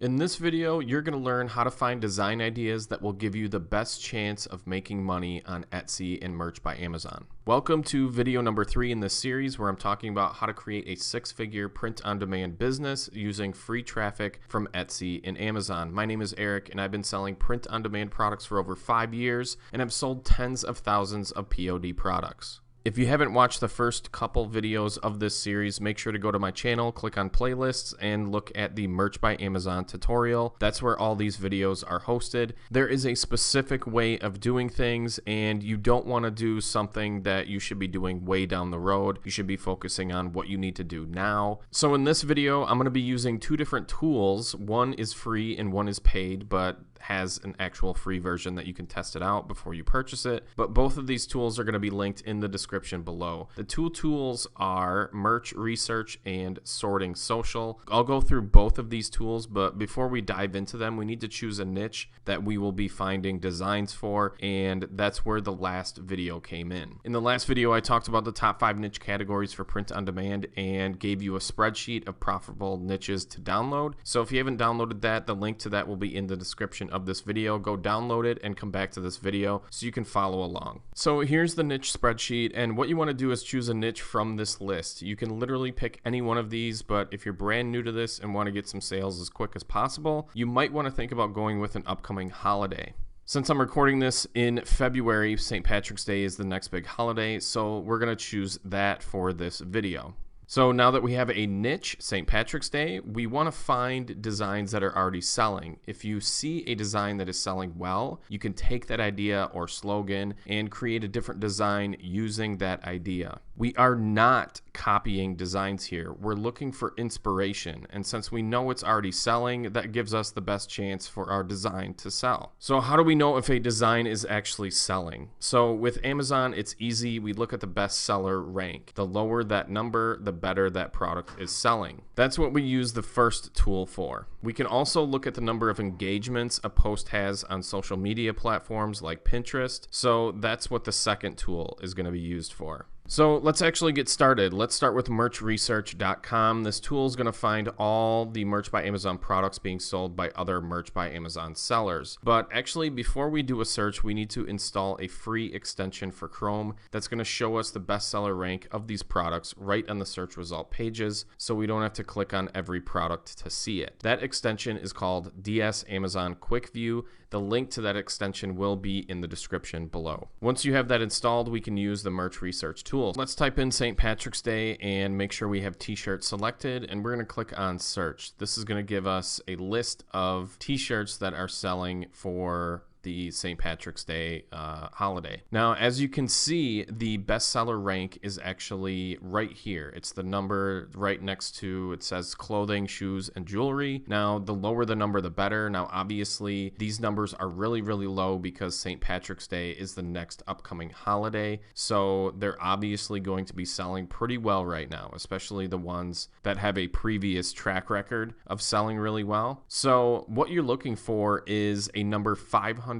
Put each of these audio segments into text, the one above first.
In this video, you're going to learn how to find design ideas that will give you the best chance of making money on Etsy and Merch by Amazon. Welcome to video number 3 in this series where I'm talking about how to create a 6-figure print-on-demand business using free traffic from Etsy and Amazon. My name is Eric and I've been selling print-on-demand products for over 5 years and have sold tens of thousands of POD products. If you haven't watched the first couple videos of this series, make sure to go to my channel, click on playlists, and look at the Merch by Amazon tutorial. That's where all these videos are hosted. There is a specific way of doing things, and you don't want to do something that you should be doing way down the road. You should be focusing on what you need to do now. So in this video, I'm going to be using 2 different tools. One is free and one is paid, but has an actual free version that you can test it out before you purchase it. But both of these tools are going to be linked in the description below. The 2 tools are Merch Research and Sorting Social. I'll go through both of these tools, but before we dive into them, we need to choose a niche that we will be finding designs for, and that's where the last video came in. In the last video, I talked about the top 5 niche categories for print on demand and gave you a spreadsheet of profitable niches to download. So if you haven't downloaded that, the link to that will be in the description of this video. Go download it and come back to this video so you can follow along. So here's the niche spreadsheet, and what you want to do is choose a niche from this list. You can literally pick any one of these, but if you're brand new to this and want to get some sales as quick as possible, you might want to think about going with an upcoming holiday. Since I'm recording this in February, St. Patrick's Day is the next big holiday, so we're going to choose that for this video. So now that we have a niche, St. Patrick's Day, we want to find designs that are already selling. If you see a design that is selling well, you can take that idea or slogan and create a different design using that idea. We are not copying designs here. We're looking for inspiration. And since we know it's already selling, that gives us the best chance for our design to sell. So how do we know if a design is actually selling? So with Amazon, it's easy. We look at the bestseller rank. The lower that number, the better that product is selling. That's what we use the first tool for. We can also look at the number of engagements a post has on social media platforms like Pinterest. So that's what the second tool is going to be used for. So let's actually get started. Let's start with merchresearch.com. This tool is going to find all the Merch by Amazon products being sold by other Merch by Amazon sellers. But actually, before we do a search, we need to install a free extension for Chrome that's going to show us the bestseller rank of these products right on the search result pages, so we don't have to click on every product to see it. That extension is called DS Amazon Quick View. The link to that extension will be in the description below. Once you have that installed, we can use the Merch Research tool. Let's type in St. Patrick's Day and make sure we have t-shirt selected, and we're going to click on search. This is going to give us a list of t-shirts that are selling for the St. Patrick's Day holiday. Now, as you can see, the bestseller rank is actually right here. It's the number right next to, it says clothing, shoes, and jewelry. Now, the lower the number, the better. Now, obviously, these numbers are really, really low because St. Patrick's Day is the next upcoming holiday. So they're obviously going to be selling pretty well right now, especially the ones that have a previous track record of selling really well. So what you're looking for is a number 500,000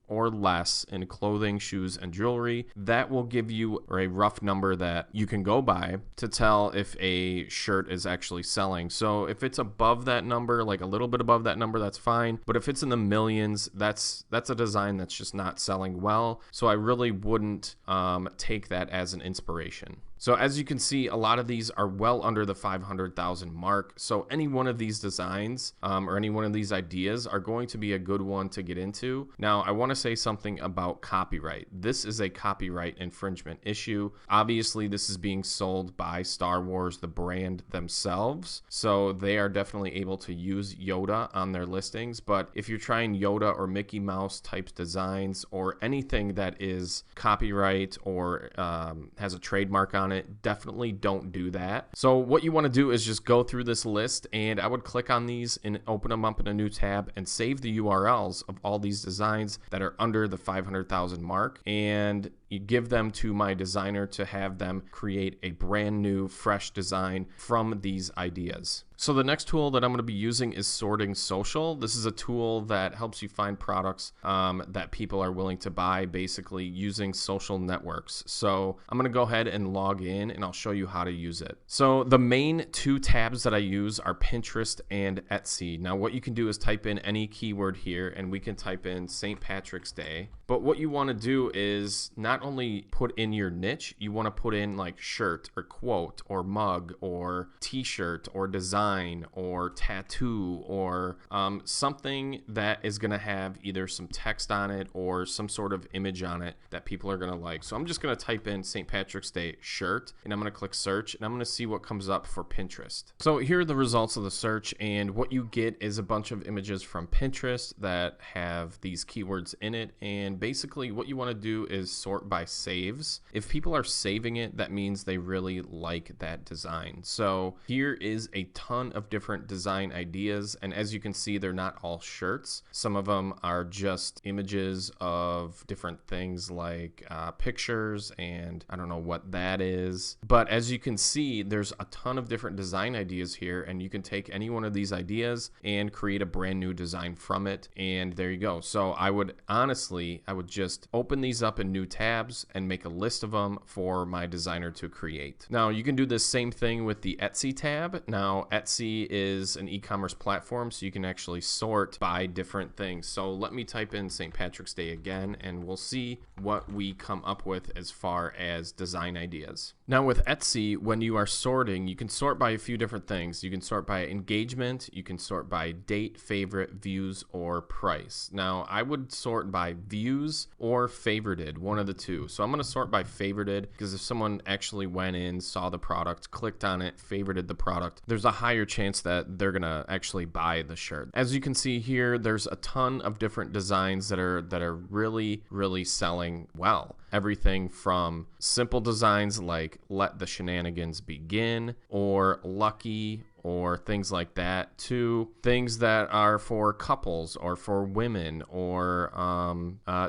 or less in clothing, shoes, and jewelry. That will give you a rough number that you can go by to tell if a shirt is actually selling. So if it's above that number, like a little bit above that number, that's fine. But if it's in the millions, that's a design that's just not selling well. So I really wouldn't take that as an inspiration. So as you can see, a lot of these are well under the 500,000 mark. So any one of these designs or any one of these ideas are going to be a good one to get into. Now, I want to say something about copyright. This is a copyright infringement issue. Obviously, this is being sold by Star Wars, the brand themselves. So they are definitely able to use Yoda on their listings. But if you're trying Yoda or Mickey Mouse type designs or anything that is copyright or has a trademark on it, definitely don't do that. So what you want to do is just go through this list, and I would click on these and open them up in a new tab and save the URLs of all these designs that are under the 500,000 mark. And you give them to my designer to have them create a brand new, fresh design from these ideas. So the next tool that I'm going to be using is Sorting Social. This is a tool that helps you find products that people are willing to buy, basically using social networks. So I'm going to go ahead and log in and I'll show you how to use it. So the main two tabs that I use are Pinterest and Etsy. Now what you can do is type in any keyword here and we can type in St. Patrick's Day. But what you want to do is not only put in your niche, you want to put in like shirt or quote or mug or t-shirt or design or tattoo or something that is going to have either some text on it or some sort of image on it that people are going to like. So I'm just going to type in St. Patrick's Day shirt and I'm going to click search and I'm going to see what comes up for Pinterest. So here are the results of the search, and what you get is a bunch of images from Pinterest that have these keywords in it, and basically what you want to do is sort by saves. If people are saving it, that means they really like that design. So here is a ton of different design ideas, and as you can see, they're not all shirts. Some of them are just images of different things like pictures, and I don't know what that is. But as you can see, there's a ton of different design ideas here, and you can take any one of these ideas and create a brand new design from it, and there you go. So I would just open these up in new tabs and make a list of them for my designer to create. Now you can do the same thing with the Etsy tab. Now Etsy is an e-commerce platform, so you can actually sort by different things. So let me type in St. Patrick's Day again and we'll see what we come up with as far as design ideas. Now with Etsy, when you are sorting, you can sort by a few different things. You can sort by engagement, you can sort by date, favorite, views, or price. Now I would sort by views or favorited, one of the two. So I'm going to sort by favorited because if someone actually went in, saw the product, clicked on it, favorited the product, there's a higher chance that they're going to actually buy the shirt. As you can see here, there's a ton of different designs that are really selling well. Everything from simple designs like Let the Shenanigans Begin or Lucky or things like that, to things that are for couples or for women or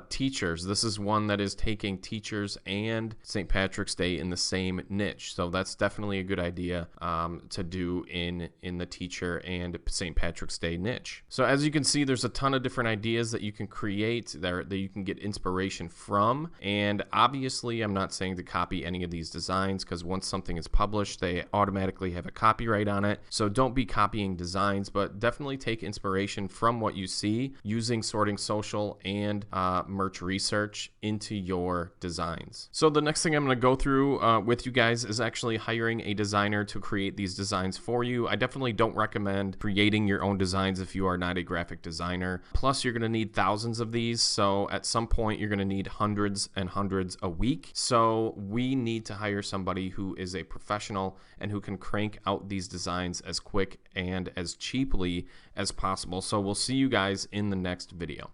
teachers. This is one that is taking teachers and St. Patrick's Day in the same niche. So that's definitely a good idea to do in the teacher and St. Patrick's Day niche. So as you can see, there's a ton of different ideas that you can create that you can get inspiration from. And obviously, I'm not saying to copy any of these designs because once something is published, they automatically have a copyright on it. So don't be copying designs, but definitely take inspiration from what you see using Sorting Social and merch research into your designs. So the next thing I'm going to go through with you guys is actually hiring a designer to create these designs for you. I definitely don't recommend creating your own designs if you are not a graphic designer. Plus, you're going to need thousands of these. So at some point, you're going to need hundreds and hundreds a week. So we need to hire somebody who is a professional and who can crank out these designs as quick and as cheaply as possible. So we'll see you guys in the next video.